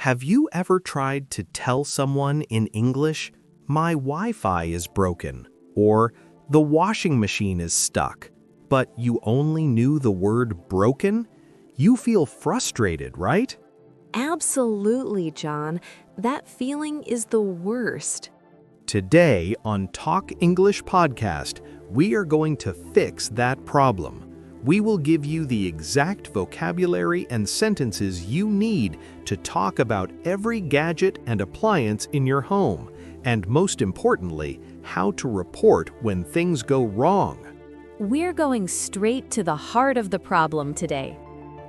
Have you ever tried to tell someone in English, "My Wi-Fi is broken," or "The washing machine is stuck," but you only knew the word broken? You feel frustrated, right? Absolutely, John. That feeling is the worst. Today on Talk English Podcast, we are going to fix that problem. We will give you the exact vocabulary and sentences you need to talk about every gadget and appliance in your home, and most importantly, how to report when things go wrong. We're going straight to the heart of the problem today.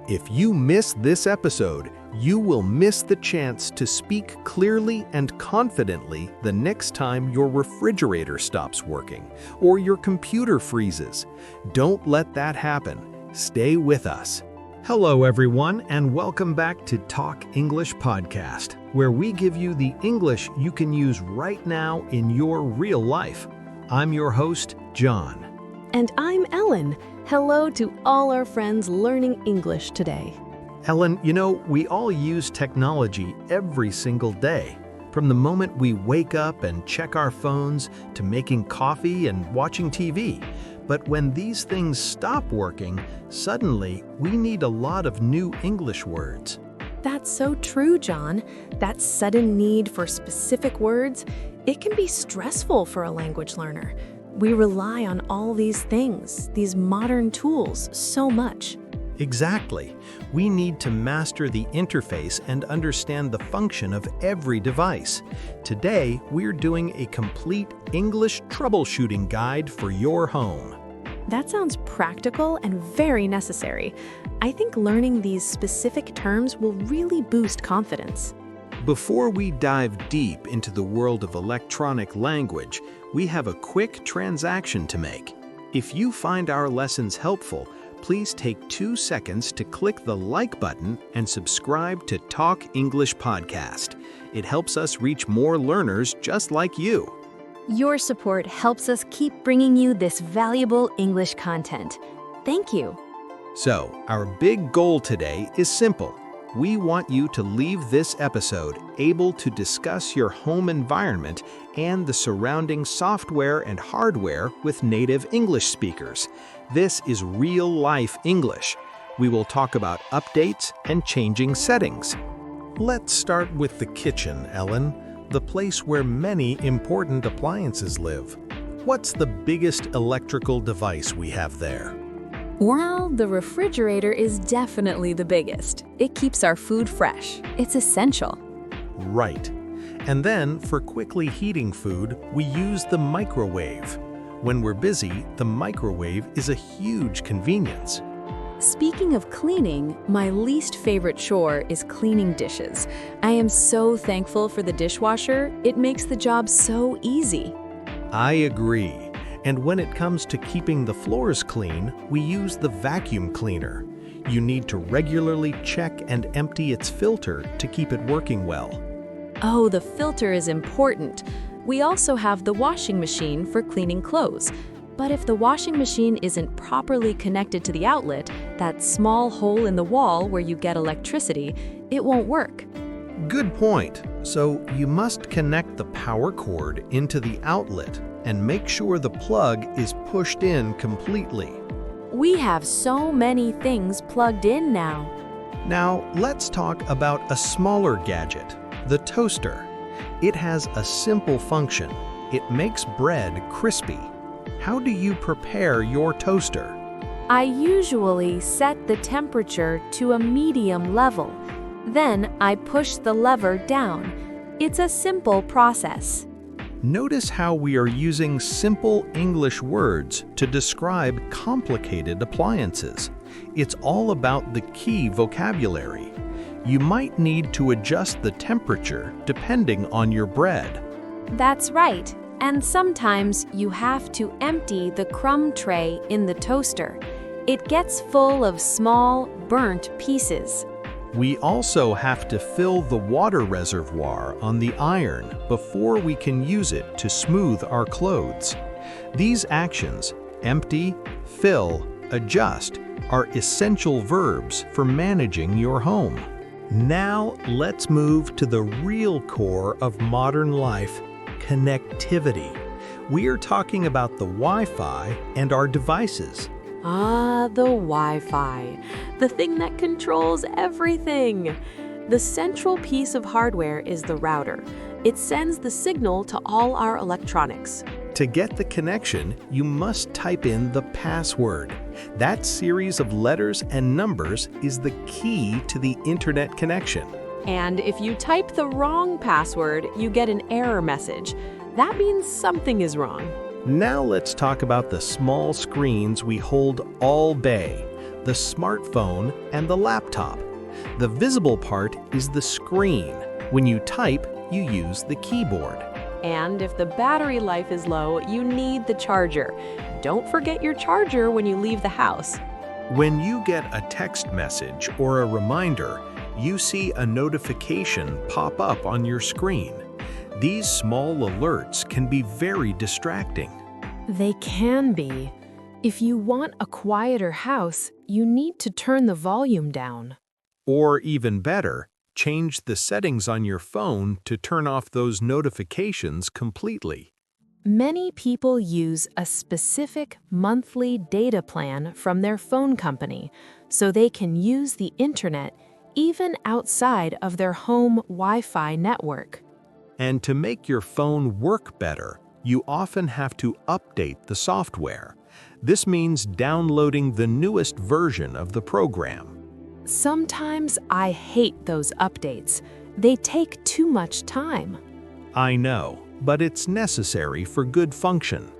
If you miss this episode, you will miss the chance to speak clearly and confidently the next time your refrigerator stops working or your computer freezes. Don't let that happen. Stay with us. Hello, everyone, and welcome back to Talk English Podcast, where we give you the English you can use right now in your real life. I'm your host, John. And I'm Ellen. Hello to all our friends learning English today. Ellen, we all use technology every single day. From the moment we wake up and check our phones to making coffee and watching TV. But when these things stop working, suddenly we need a lot of new English words. That's so true, John. That sudden need for specific words, it can be stressful for a language learner. We rely on all these things, these modern tools, so much. Exactly. We need to master the interface and understand the function of every device. Today, we're doing a complete English troubleshooting guide for your home. That sounds practical and very necessary. I think learning these specific terms will really boost confidence. Before we dive deep into the world of electronic language, we have a quick transaction to make. If you find our lessons helpful, please take 2 seconds to click the like button and subscribe to Talk English Podcast. It helps us reach more learners just like you. Your support helps us keep bringing you this valuable English content. Thank you. So, our big goal today is simple. We want you to leave this episode able to discuss your home environment and the surrounding software and hardware with native English speakers. This is real-life English. We will talk about updates and changing settings. Let's start with the kitchen, Ellen, the place where many important appliances live. What's the biggest electrical device we have there? Well, the refrigerator is definitely the biggest. It keeps our food fresh. It's essential. Right. And then, for quickly heating food, we use the microwave. When we're busy, the microwave is a huge convenience. Speaking of cleaning, my least favorite chore is cleaning dishes. I am so thankful for the dishwasher. It makes the job so easy. I agree. And when it comes to keeping the floors clean, we use the vacuum cleaner. You need to regularly check and empty its filter to keep it working well. Oh, the filter is important. We also have the washing machine for cleaning clothes. But if the washing machine isn't properly connected to the outlet, that small hole in the wall where you get electricity, it won't work. Good point. So you must connect the power cord into the outlet and make sure the plug is pushed in completely. We have so many things plugged in now. Now, let's talk about a smaller gadget, the toaster. It has a simple function. It makes bread crispy. How do you prepare your toaster? I usually set the temperature to a medium level. Then I push the lever down. It's a simple process. Notice how we are using simple English words to describe complicated appliances. It's all about the key vocabulary. You might need to adjust the temperature depending on your bread. That's right. And sometimes you have to empty the crumb tray in the toaster. It gets full of small, burnt pieces. We also have to fill the water reservoir on the iron before we can use it to smooth our clothes. These actions, empty, fill, adjust, are essential verbs for managing your home. Now let's move to the real core of modern life, connectivity. We are talking about the Wi-Fi and our devices. Ah, the Wi-Fi, the thing that controls everything. The central piece of hardware is the router. It sends the signal to all our electronics. To get the connection, you must type in the password. That series of letters and numbers is the key to the internet connection. And if you type the wrong password, you get an error message. That means something is wrong. Now let's talk about the small screens we hold all day, the smartphone and the laptop. The visible part is the screen. When you type, you use the keyboard. And if the battery life is low, you need the charger. Don't forget your charger when you leave the house. When you get a text message or a reminder, you see a notification pop up on your screen. These small alerts can be very distracting. They can be. If you want a quieter house, you need to turn the volume down. Or even better, change the settings on your phone to turn off those notifications completely. Many people use a specific monthly data plan from their phone company, so they can use the internet even outside of their home Wi-Fi network. And to make your phone work better, you often have to update the software. This means downloading the newest version of the program. Sometimes I hate those updates. They take too much time. I know, but it's necessary for good function.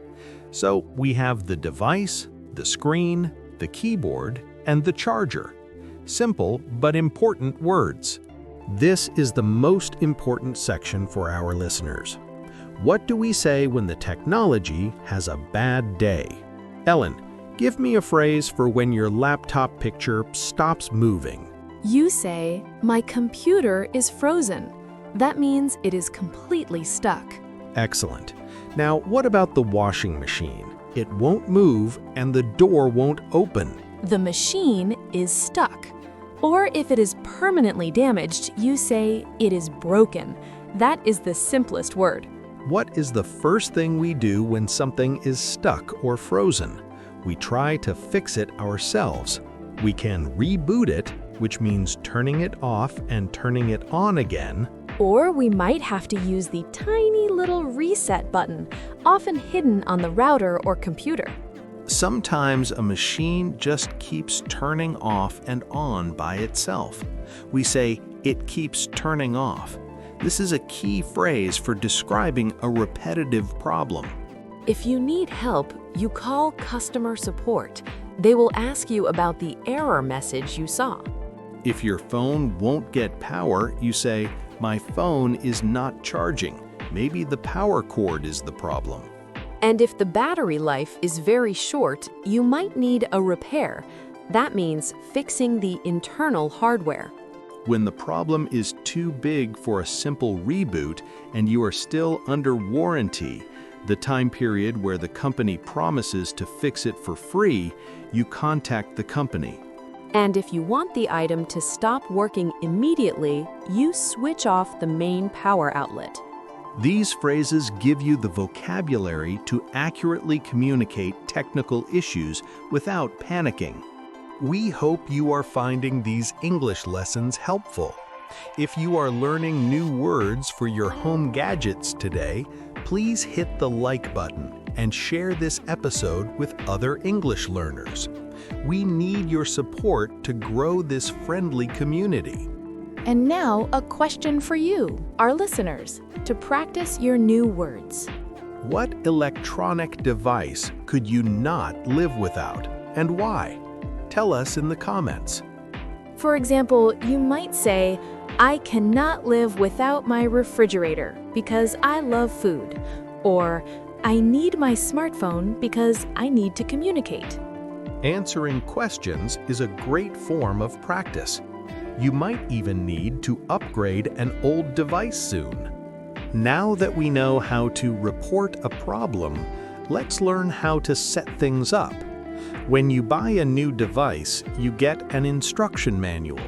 So we have the device, the screen, the keyboard, and the charger. Simple but important words. This is the most important section for our listeners. What do we say when the technology has a bad day? Ellen, give me a phrase for when your laptop picture stops moving. You say, "My computer is frozen." That means it is completely stuck. Excellent. Now, what about the washing machine? It won't move and the door won't open. The machine is stuck. Or if it is permanently damaged, you say, "It is broken." That is the simplest word. What is the first thing we do when something is stuck or frozen? We try to fix it ourselves. We can reboot it, which means turning it off and turning it on again. Or we might have to use the tiny little reset button, often hidden on the router or computer. Sometimes a machine just keeps turning off and on by itself. We say, "It keeps turning off." This is a key phrase for describing a repetitive problem. If you need help, you call customer support. They will ask you about the error message you saw. If your phone won't get power, you say, "My phone is not charging. Maybe the power cord is the problem." And if the battery life is very short, you might need a repair. That means fixing the internal hardware. When the problem is too big for a simple reboot and you are still under warranty, the time period where the company promises to fix it for free, you contact the company. And if you want the item to stop working immediately, you switch off the main power outlet. These phrases give you the vocabulary to accurately communicate technical issues without panicking. We hope you are finding these English lessons helpful. If you are learning new words for your home gadgets today, please hit the like button and share this episode with other English learners. We need your support to grow this friendly community. And now, a question for you, our listeners, to practice your new words. What electronic device could you not live without, and why? Tell us in the comments. For example, you might say, "I cannot live without my refrigerator because I love food." Or, "I need my smartphone because I need to communicate." Answering questions is a great form of practice. You might even need to upgrade an old device soon. Now that we know how to report a problem, let's learn how to set things up. When you buy a new device, you get an instruction manual.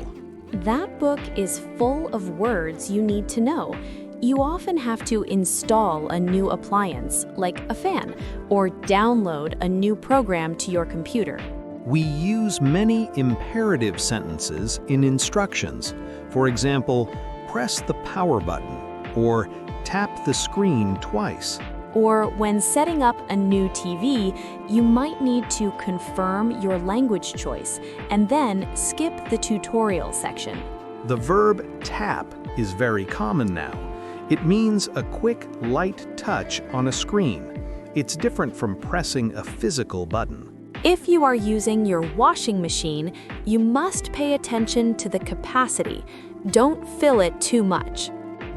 That book is full of words you need to know. You often have to install a new appliance, like a fan, or download a new program to your computer. We use many imperative sentences in instructions. For example, press the power button, or tap the screen twice. Or when setting up a new TV, you might need to confirm your language choice and then skip the tutorial section. The verb tap is very common now. It means a quick, light touch on a screen. It's different from pressing a physical button. If you are using your washing machine, you must pay attention to the capacity. Don't fill it too much.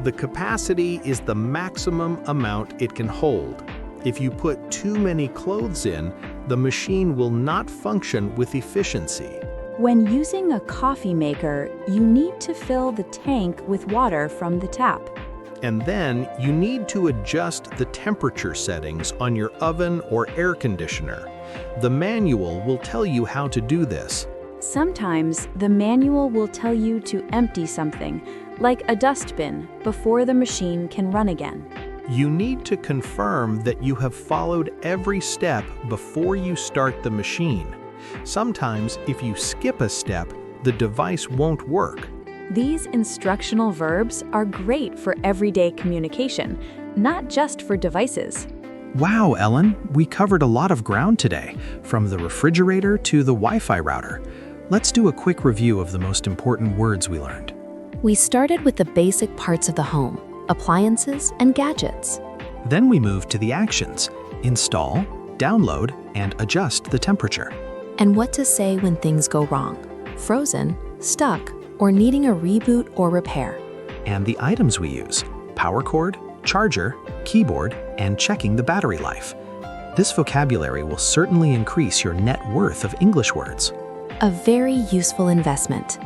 The capacity is the maximum amount it can hold. If you put too many clothes in, the machine will not function with efficiency. When using a coffee maker, you need to fill the tank with water from the tap. And then you need to adjust the temperature settings on your oven or air conditioner. The manual will tell you how to do this. Sometimes the manual will tell you to empty something, like a dustbin, before the machine can run again. You need to confirm that you have followed every step before you start the machine. Sometimes, if you skip a step, the device won't work. These instructional verbs are great for everyday communication, not just for devices. Wow, Ellen, we covered a lot of ground today, from the refrigerator to the Wi-Fi router. Let's do a quick review of the most important words we learned. We started with the basic parts of the home, appliances and gadgets. Then we moved to the actions: install, download, and adjust the temperature. And what to say when things go wrong, frozen, stuck, or needing a reboot or repair. And the items we use: power cord, charger, keyboard, and checking the battery life. This vocabulary will certainly increase your net worth of English words. A very useful investment.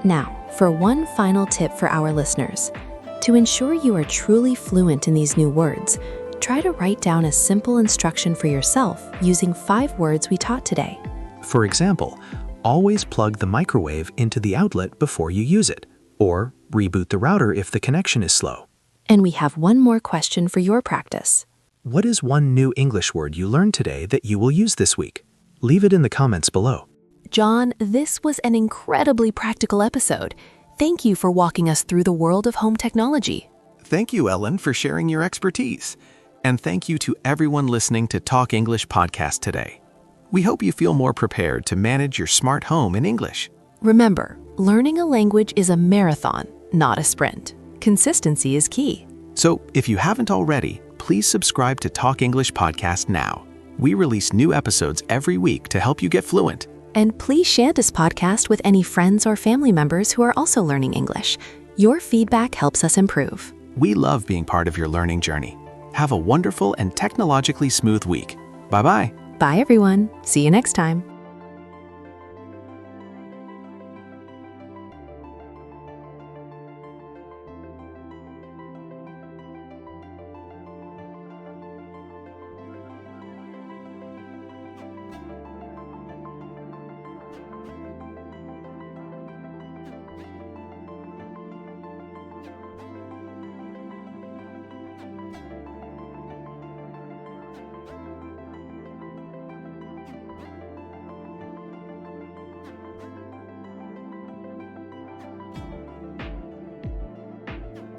Now, for one final tip for our listeners. To ensure you are truly fluent in these new words, try to write down a simple instruction for yourself using 5 words we taught today. For example, always plug the microwave into the outlet before you use it, or reboot the router if the connection is slow. And we have one more question for your practice. What is one new English word you learned today that you will use this week? Leave it in the comments below. John, this was an incredibly practical episode. Thank you for walking us through the world of home technology. Thank you, Ellen, for sharing your expertise. And thank you to everyone listening to Talk English podcast today. We hope you feel more prepared to manage your smart home in English. Remember, learning a language is a marathon, not a sprint. Consistency is key. So if you haven't already, please subscribe to Talk English podcast now. We release new episodes every week to help you get fluent. And please share this podcast with any friends or family members who are also learning English. Your feedback helps us improve. We love being part of your learning journey. Have a wonderful and technologically smooth week. Bye-bye. Bye, everyone. See you next time.